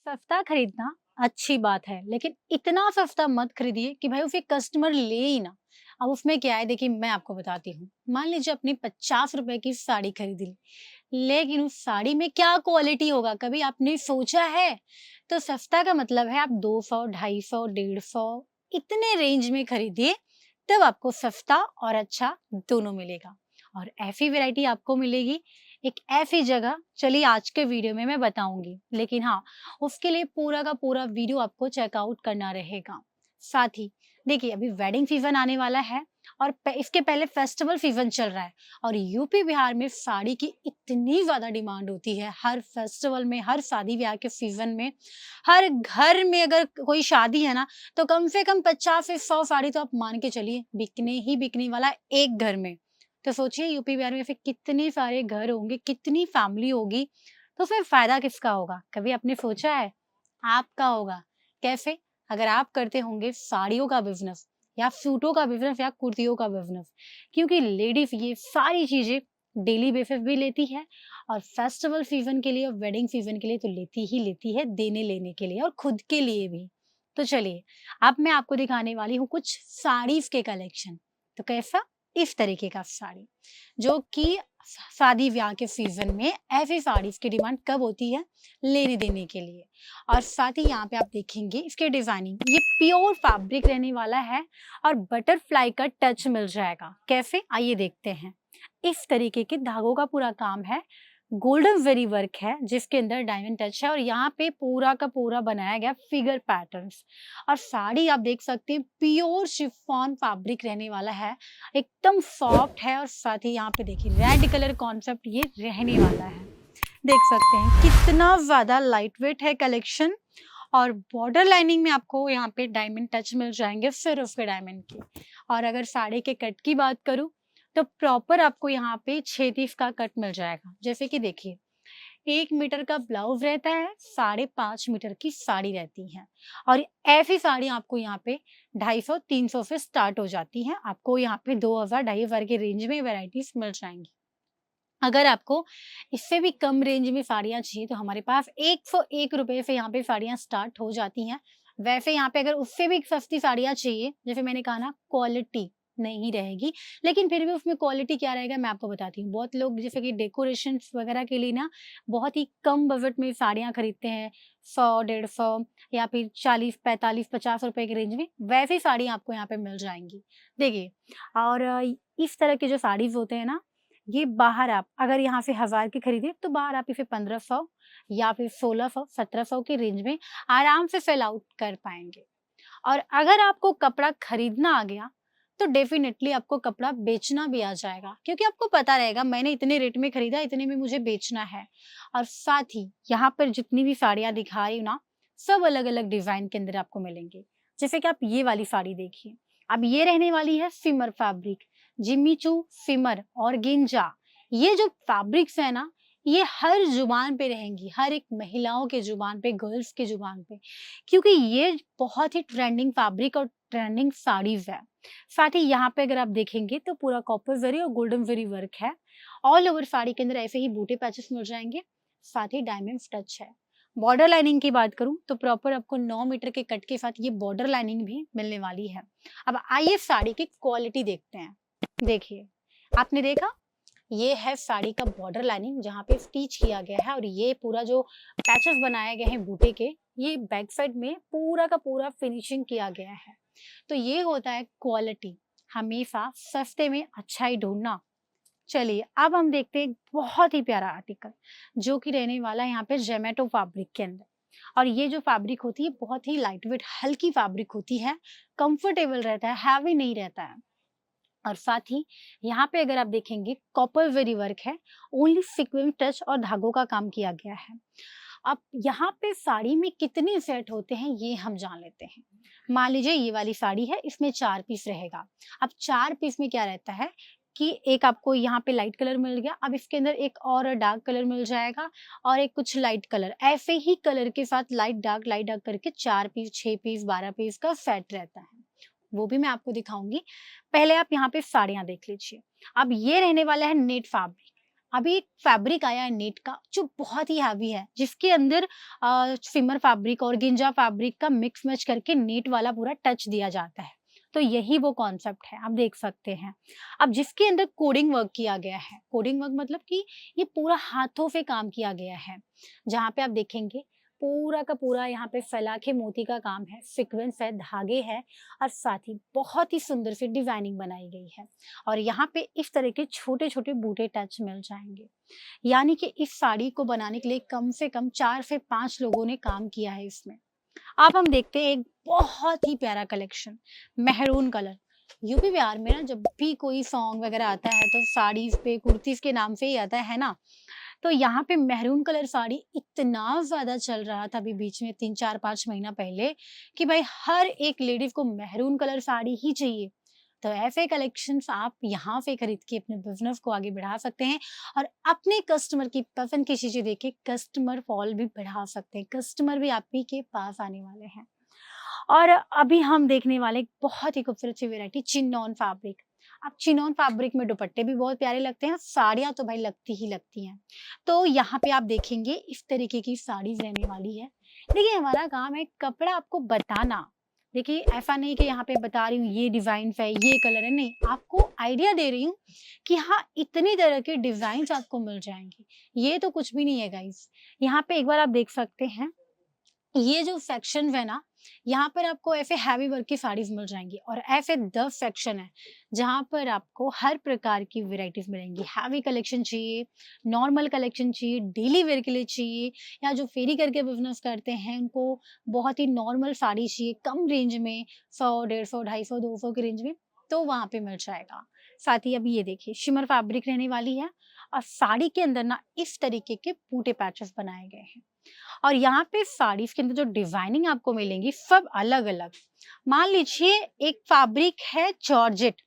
सस्ता खरीदना अच्छी बात है, लेकिन इतना सस्ता मत खरीदिए कि भाई उसे कस्टमर ले ही ना। अब उसमें क्या है देखिए मैं आपको बताती हूँ। मान लीजिए अपनी 50 रुपए की साड़ी खरीद ली, लेकिन उस साड़ी में क्या क्वालिटी होगा कभी आपने सोचा है? तो सस्ता का मतलब है आप 200, 250, 150 इतने रेंज में खरीदिए, तब आपको सस्ता और अच्छा दोनों मिलेगा। और ऐसी वैरायटी आपको मिलेगी एक ऐसी जगह, चलिए आज के वीडियो में मैं बताऊंगी, लेकिन हाँ, उसके लिए पूरा का पूरा वीडियो आपको चेकआउट करना रहेगा। साथ ही देखिए अभी वेडिंग सीजन आने वाला है और इसके पहले फेस्टिवल सीजन चल रहा है और यूपी बिहार में साड़ी की इतनी ज्यादा डिमांड होती है हर फेस्टिवल में, हर शादी ब्याह के सीजन में। हर घर में अगर कोई शादी है ना, तो कम से कम 50 से 100 साड़ी तो आप मान के चलिए बिकने ही बिकने वाला है एक घर में। तो सोचिए यूपी बिहार में फिर कितने सारे घर होंगे, कितनी फैमिली होगी, तो फिर फायदा किसका होगा? कभी आपने सोचा है? आपका होगा। कैसे? अगर आप करते होंगे साड़ियों का बिजनेस या सूटों का बिजनेस या कुर्तियों का बिजनेस, क्योंकि लेडीज ये सारी चीजें डेली बेसिस भी लेती है और फेस्टिवल सीजन के लिए और वेडिंग सीजन के लिए तो लेती ही लेती है, देने लेने के लिए और खुद के लिए भी। तो चलिए अब मैं आपको दिखाने वाली हूँ कुछ साड़ीज के कलेक्शन। तो कैसा? इस तरीके का साड़ी जो कि शादी ब्याह के सीजन में ऐसी साड़ीज की डिमांड कब होती है? लेने देने के लिए। और साथ ही यहाँ पे आप देखेंगे इसके डिजाइनिंग, ये प्योर फैब्रिक रहने वाला है और बटरफ्लाई का टच मिल जाएगा। कैसे? आइए देखते हैं। इस तरीके के धागों का पूरा काम है, गोल्डन जरी वर्क है जिसके अंदर डायमंड टच है और यहाँ पे पूरा का पूरा बनाया गया फिगर पैटर्न्स। और साड़ी आप देख सकते हैं प्योर शिफॉन फैब्रिक रहने वाला है, एकदम सॉफ्ट है और साथ ही यहाँ पे देखिए रेड कलर कॉन्सेप्ट ये रहने वाला है। देख सकते हैं कितना ज्यादा लाइट वेट है कलेक्शन। और बॉर्डर लाइनिंग में आपको यहाँ पे डायमंड टच मिल जाएंगे सिर्फ उसके डायमंड के। और अगर साड़ी के कट की बात करूँ तो प्रॉपर आपको यहाँ पे 6 का कट मिल जाएगा। जैसे कि देखिए 1 मीटर का ब्लाउज रहता है, 5.5 मीटर की साड़ी रहती है। और ऐसी साड़ी आपको यहाँ पे 250-300 से स्टार्ट हो जाती है। आपको यहाँ पे 2000-2500 के रेंज में वैरायटीज मिल जाएंगी। अगर आपको इससे भी कम रेंज में साड़ियाँ चाहिए तो हमारे पास 101 रुपए से यहाँ पे साड़ियाँ स्टार्ट हो जाती हैं। वैसे यहाँ पे अगर उससे भी सस्ती साड़ियाँ चाहिए, जैसे मैंने कहा ना क्वालिटी नहीं रहेगी, लेकिन फिर भी उसमें क्वालिटी क्या रहेगा मैं आपको बताती हूँ। बहुत लोग जैसे कि डेकोरेशन वगैरह के लिए ना बहुत ही कम बजट में साड़ियाँ खरीदते हैं, 100, 150 या फिर 40, 45, 50 रुपए की रेंज में, वैसी साड़ी आपको यहाँ पे मिल जाएंगी। देखिए और इस तरह के जो साड़ीज होते हैं ना, ये बाहर आप अगर यहाँ से 1000 की खरीदे तो बाहर आप इसे 1500 या फिर 1600 1700 की रेंज में आराम से सेल आउट कर पाएंगे। और अगर आपको कपड़ा खरीदना आ गया तो डेफिनेटली आपको कपड़ा बेचना भी आ जाएगा, क्योंकि आपको पता रहेगा मैंने इतने रेट में खरीदा, इतने में मुझे बेचना है। और साथ ही यहाँ पर जितनी भी साड़ियाँ दिखा रही हूँ ना, सब अलग अलग डिजाइन के अंदर आपको मिलेंगे। जैसे कि आप ये वाली साड़ी देखिए, अब ये रहने वाली है सिमर फैब्रिक, जिम्मीचू, सिमर और गिंजा। ये जो फैब्रिक्स है ना, ये हर जुबान पे रहेंगी, हर एक महिलाओं के जुबान पे, गर्ल्स के जुबान पे, क्योंकि ये बहुत ही ट्रेंडिंग फैब्रिक और ट्रेंडिंग साड़ीज है। साथ ही यहाँ पे अगर आप देखेंगे तो पूरा कॉपर जरी और गोल्डन जरी वर्क है। ऑल ओवर साड़ी के अंदर ऐसे ही बूटे पैचेस मिल जाएंगे, साथ ही डायमंड टच है। बॉर्डर लाइनिंग की बात करूं तो प्रॉपर आपको 9 मीटर के कट के साथ ये बॉर्डर लाइनिंग भी मिलने वाली है। अब आइए साड़ी की क्वालिटी देखते हैं। देखिए आपने देखा, ये है साड़ी का बॉर्डर लाइनिंग जहाँ पे स्टिच किया गया है और ये पूरा जो पैचेस बनाए गए हैं बूटे के, ये बैक साइड में पूरा का पूरा फिनिशिंग किया गया है। तो ये होता है क्वालिटी, हमेशा सस्ते में अच्छा ही ढूंढना। चलिए अब हम देखते हैं एक बहुत ही प्यारा आर्टिकल जो कि रहने वाला है यहाँ पे जेमेटो फैब्रिक के अंदर। और ये जो फैब्रिक होती है बहुत ही लाइट वेट हल्की फैब्रिक होती है, कंफर्टेबल रहता है, हैवी नहीं रहता है। और साथ ही यहाँ पे अगर आप देखेंगे कॉपर वेरी वर्क है, ओनली सीक्वेंस टच और धागों का काम किया गया है। अब यहाँ पे साड़ी में कितने सेट होते हैं ये हम जान लेते हैं। मान लीजिए ये वाली साड़ी है, इसमें 4 पीस रहेगा। अब 4 पीस में क्या रहता है कि एक आपको यहाँ पे लाइट कलर मिल गया, अब इसके अंदर एक और डार्क कलर मिल जाएगा और एक कुछ लाइट कलर, ऐसे ही कलर के साथ लाइट डार्क करके 4 पीस, 6 पीस, 12 पीस का सेट रहता है। वो भी मैं आपको दिखाऊंगी। पहले आप यहाँ पे साड़ियाँ देख लीजिए। अब ये रहने वाला है नेट फैब्रिक। अभी एक फैब्रिक आया है नेट का जो बहुत ही हैवी है, जिसके अंदर शिमर फैब्रिक और गिंजा फैब्रिक का मिक्स मैच करके नेट वाला पूरा टच दिया जाता है। तो यही वो कॉन्सेप्ट है, आप देख सकते हैं। अब जिसके अंदर कोडिंग वर्क किया गया है, कोडिंग वर्क मतलब कि ये पूरा हाथों से काम किया गया है। जहाँ पे आप देखेंगे पूरा का पूरा यहाँ पे फैलाखे मोती का काम है, सीक्वेंस है, धागे हैं और साथ ही बहुत ही सुंदर सी डिजाइनिंग बनाई गई है। और यहाँ पे इस तरह के छोटे-छोटे बूटे टच मिल जाएँगे। यानी कि इस साड़ी को बनाने के लिए कम से कम 4 से 5 लोगों ने काम किया है इसमें। अब हम देखते हैं एक बहुत ही प्यारा collection, maroon colour. UP Bihar में ना जब भी कोई सॉन्ग वगैरह आता है तो साड़ीज़ पे कुर्तीज़ के नाम से ही आता है ना? तो यहाँ पे मेहरून कलर साड़ी इतना ज़्यादा चल रहा था अभी बीच में 3, 4, 5 महीना पहले कि भाई हर एक लेडीज़ को मेहरून कलर साड़ी ही चाहिए। तो ऐसे कलेक्शंस आप यहाँ से खरीद के अपने बिज़नेस को आगे बढ़ा सकते हैं और अपने कस्टमर की पसंद की चीज़ें देख के कस्टमर फॉल भी बढ़ा सकते हैं। कस्टमर भी आप ही के पास आने वाले हैं। और अभी हम देखने वाले एक बहुत ही खूबसूरत सी वैरायटी चिनॉन फैब्रिक। अब चिनॉन फैब्रिक में दुपट्टे भी बहुत प्यारे लगते हैं, साड़ियाँ तो भाई लगती ही लगती हैं। तो यहाँ पे आप देखेंगे इस तरीके की साड़ीज़ रहने वाली है। देखिए हमारा काम है कपड़ा आपको बताना। देखिए ऐसा नहीं कि यहाँ पे बता रही हूँ ये डिज़ाइन्स है, ये कलर है, नहीं आपको आइडिया दे रही हूँ कि हाँ, इतनी तरह के डिज़ाइन्स आपको मिल जाएँगे। ये तो कुछ भी नहीं है गाइज़। यहाँ पे एक बार आप देख सकते हैं ये जो सेक्शन है ना, यहाँ पर आपको ऐसे हैवी वर्क की साड़ीज़ मिल जाएँगी और ऐसे 10 सेक्शन है, जहाँ पर आपको हर प्रकार की वैराइटीज़ मिलेंगी। हैवी कलेक्शन चाहिए, नॉर्मल कलेक्शन चाहिए, डेली वेयर के लिए चाहिए या जो फेरी करके बिज़नेस करते हैं, उनको बहुत ही नॉर्मल साड़ी चाहिए, कम रेंज में 100, 150, 250, 200 की रेंज में, तो वहाँ पे मिल जाएगा। साथ ही अभी ये देखिए शिमर फैब्रिक रहने वाली है और साड़ी के अंदर ना इस तरीके के बूटे पैचेस बनाए गए हैं। और यहाँ पे साड़ीज़ के अंदर जो डिज़ाइनिंग आपको मिलेंगी सब अलग-अलग। मान लीजिए एक फैब्रिक है जॉर्जेट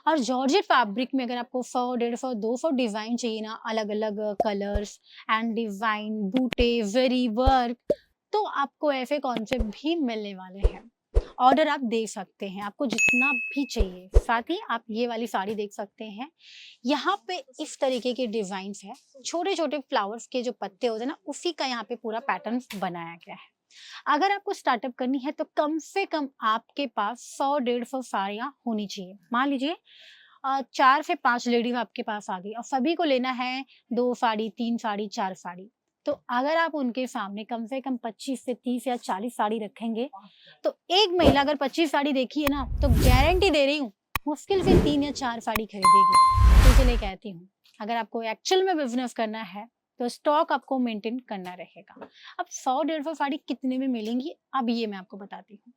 और जॉर्जेट फैब्रिक में अगर आपको 100, 150, 200 डिज़ाइन चाहिए ना अलग-अलग कलर्स एंड डिज़ाइन, बूटे, ज़री वर्क तो आपको ऐसे कॉन्सेप्ट भी मिलने वाले हैं। ऑर्डर आप दे सकते हैं, आपको जितना भी चाहिए। साथ ही आप ये वाली साड़ी देख सकते हैं। यहाँ पे इस तरीके के डिज़ाइन्स हैं। छोटे-छोटे फ्लावर्स के जो पत्ते होते हैं ना, उसी का यहाँ पे पूरा पैटर्न बनाया गया है। अगर आपको स्टार्टअप करनी है तो कम से कम आपके पास 100 150 साड़ियाँ होनी चाहिए। मान लीजिए 4 से 5 लेडीज़ आपके पास आ गई और सभी को लेना है 2 साड़ी, 3 साड़ी, 4 साड़ी। तो अगर आप उनके सामने कम से कम 25 से 30 या 40 साड़ी रखेंगे, तो एक महिला अगर 25 साड़ी देखी है ना, तो गारंटी दे रही हूँ, मुश्किल से 3 या 4 साड़ी खरीदेगी। तो इसलिए कहती हूँ, अगर आपको एक्चुअल में बिज़नेस करना है, तो स्टॉक आपको मेंटेन करना रहेगा। अब 100 150 साड़ी कितने में मिलेंगी, अब ये मैं आपको बताती हूँ।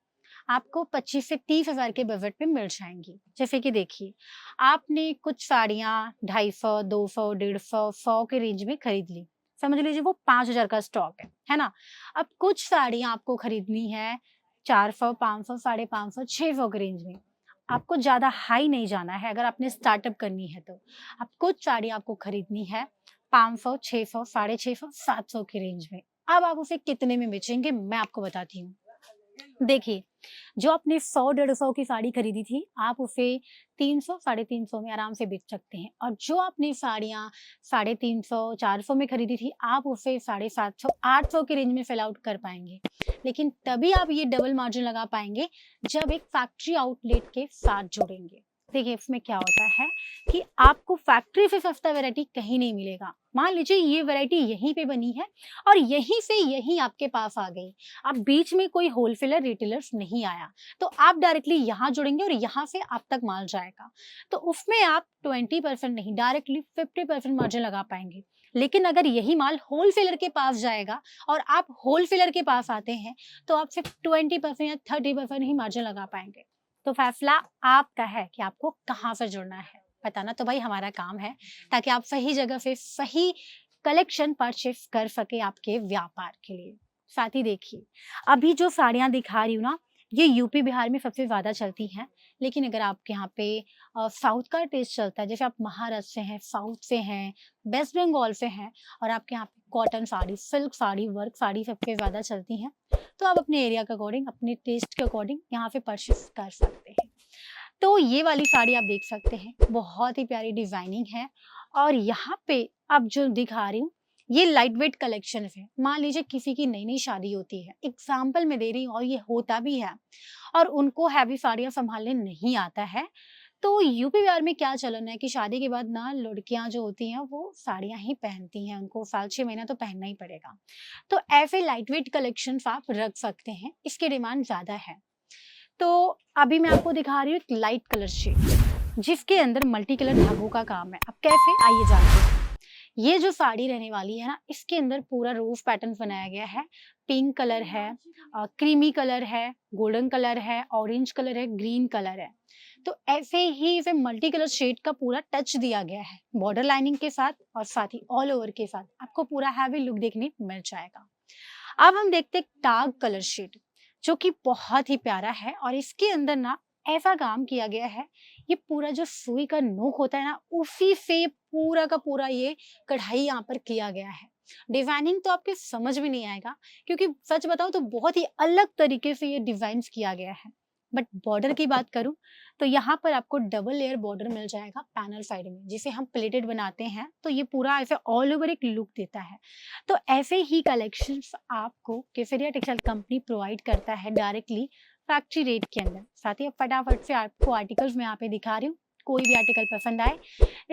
आपको 25 से 30 हज़ार के बजट पे मिल जाएँगी। जैसे कि देखिए, आपने कुछ साड़ियाँ 250, 200, 150, 100 के रेंज में खरीद ली। समझ लीजिए वो 5000 का स्टॉक है ना? अब कुछ साड़ियाँ आपको खरीदनी है 400, 500, 550, 600 के रेंज में। आपको ज़्यादा हाई नहीं जाना है अगर आपने स्टार्टअप करनी है तो। अब कुछ साड़ी आपको खरीदनी है 500, 600, 650, 700 की रेंज में। अब आप उसे कितने में बेचेंगे मैं आपको बताती हूँ। देखिए, जो आपने 100 डेढ़ 100 की साड़ी खरीदी थी, आप उसे 300 साढ़े 300 में आराम से बेच सकते हैं और जो आपने साड़ियाँ 350 400 में खरीदी थी, आप उसे 750 800 की रेंज में सेल आउट कर पाएँगे। लेकिन तभी आप ये डबल मार्जिन लगा पाएँगे, जब एक फैक्ट्री आउटलेट के साथ जुड़ेंगे। देखिए, इसमें क्या होता है कि आपको फैक्ट्री से सस्ता वैरायटी कहीं नहीं मिलेगा। मान लीजिए ये वैरायटी यहीं पे बनी है और यहीं से यहीं आपके पास आ गई। अब बीच में कोई होलसेलर रिटेलर्स नहीं आया, तो आप डायरेक्टली यहाँ जुड़ेंगे और यहाँ से आप तक माल जाएगा। तो उसमें आप 20% नहीं, डायरेक्टली 50% मार्जिन लगा पाएँगे। लेकिन अगर यही माल होलसेलर के पास जाएगा और आप होलसेलर के पास आते हैं, तो आप सिर्फ 20% या 30% ही मार्जिन लगा पाएँगे। तो फैसला आपका है कि आपको कहाँ से जुड़ना है। बताना तो भाई हमारा काम है, ताकि आप सही जगह से सही कलेक्शन परचेज़ कर सकें आपके व्यापार के लिए। साथ ही देखिए, अभी जो साड़ियाँ दिखा रही हूँ ना, ये यूपी बिहार में सबसे ज़्यादा चलती हैं। लेकिन अगर आपके यहाँ पे साउथ का टेस्ट चलता है, जैसे आप महाराष्ट्र से हैं, साउथ से हैं, वेस्ट बंगाल से हैं और आपके यहाँ पे cotton sari, silk sari, work sari सबसे ज़्यादा चलती हैं, तो आप अपने एरिया के अकॉर्डिंग, अपने टेस्ट के अकॉर्डिंग यहाँ से परचेज़ कर सकते हैं। तो ये वाली साड़ी आप देख सकते हैं, बहुत ही प्यारी डिज़ाइनिंग है और यहाँ पे अब जो दिखा रही हूँ, ये लाइट वेट कलेक्शन है। मान लीजिए किसी की नई-नई शादी होती है, एग्ज़ाम्पल मैं दे रही हूँ और ये होता भी है और उनको हैवी साड़ियाँ सँभालने नहीं आता है, तो यूपी बिहार में क्या चलन है कि शादी के बाद ना लड़कियाँ जो होती हैं वो साड़ियाँ ही पहनती हैं, उनको साल 6 महीना तो पहनना ही पड़ेगा। तो ऐसे लाइट वेट कलेक्शंस आप रख सकते हैं, इसकी डिमांड ज़्यादा है। तो अभी मैं आपको दिखा रही हूँ एक लाइट कलर शेड, जिसके अंदर मल्टी कलर धागों का काम है। अब कैसे? आइए जानते हैं। ये जो साड़ी रहने वाली है ना, इसके अंदर पूरा रोज़ पैटर्न बनाया गया है। पिंक कलर है, क्रीमी कलर है, गोल्डन कलर है, ऑरेंज कलर है, ग्रीन कलर है। तो ऐसे ही इसे मल्टी कलर शेड का पूरा टच दिया गया है, बॉर्डर लाइनिंग के साथ और साथ ही ऑल ओवर के साथ आपको पूरा हैवी लुक देखने मिल जाएगा। अब हम देखते हैं डार्क कलर शेड, जो कि बहुत ही प्यारा है और इसके अंदर ना ऐसा काम किया गया है, ये पूरा जो सुई का नोक होता है ना, उसी से पूरा का पूरा ये कढ़ाई यहाँ पर किया गया है। डिजाइनिंग तो आपके समझ में नहीं आएगा, क्योंकि सच बताऊं तो बहुत ही अलग तरीके से ये डिजाइन किया गया है। बट बॉर्डर की बात करूं तो यहाँ पर आपको डबल लेयर बॉर्डर मिल जाएगा पैनल साइड में, जिसे हम प्लेटेड बनाते हैं, तो ये पूरा ऐसे ऑल ओवर एक लुक देता है। तो ऐसे ही कलेक्शंस आपको केसरिया टेक्सटाइल कंपनी प्रोवाइड करता है डायरेक्टली फैक्ट्री रेट के अंदर। साथ ही अब फटाफट से आपको आर्टिकल्स मैं यहाँ पे दिखा रही हूँ। कोई भी आर्टिकल पसंद आए,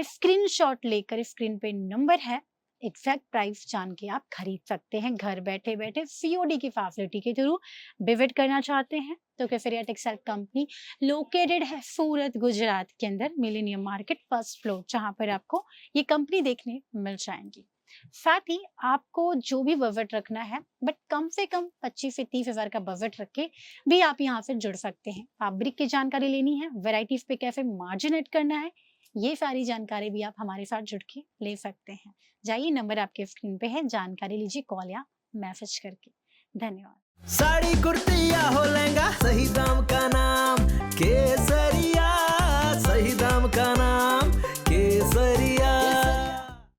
स्क्रीनशॉट लेकर स्क्रीन पे नंबर है, एग्जैक्ट प्राइस जान के आप खरीद सकते हैं घर बैठे बैठे सीओडी की फैसिलिटी के थ्रू। विजिट करना चाहते हैं तो केसरिया टेक्सटाइल कंपनी लोकेटेड है सूरत गुजरात के अंदर, मिलेनियम मार्केट फर्स्ट फ्लोर, जहां पर आपको ये कंपनी देखने मिल जाएंगी। साथ ही आपको जो भी बजट रखना है, बट कम से कम 25 से 30 हजार का बजट रख के भी आप यहाँ से जुड़ सकते हैं। फैब्रिक की जानकारी लेनी है, वेराइटीज पे कैसे मार्जिन एड करना है, ये सारी जानकारी भी आप हमारे साथ जुड़ के ले सकते हैं। जाइए, नंबर आपके स्क्रीन पे है, जानकारी लीजिए कॉल या मैसेज करके। धन्यवाद। साड़ी कुर्ती या हो लहंगा, सही दाम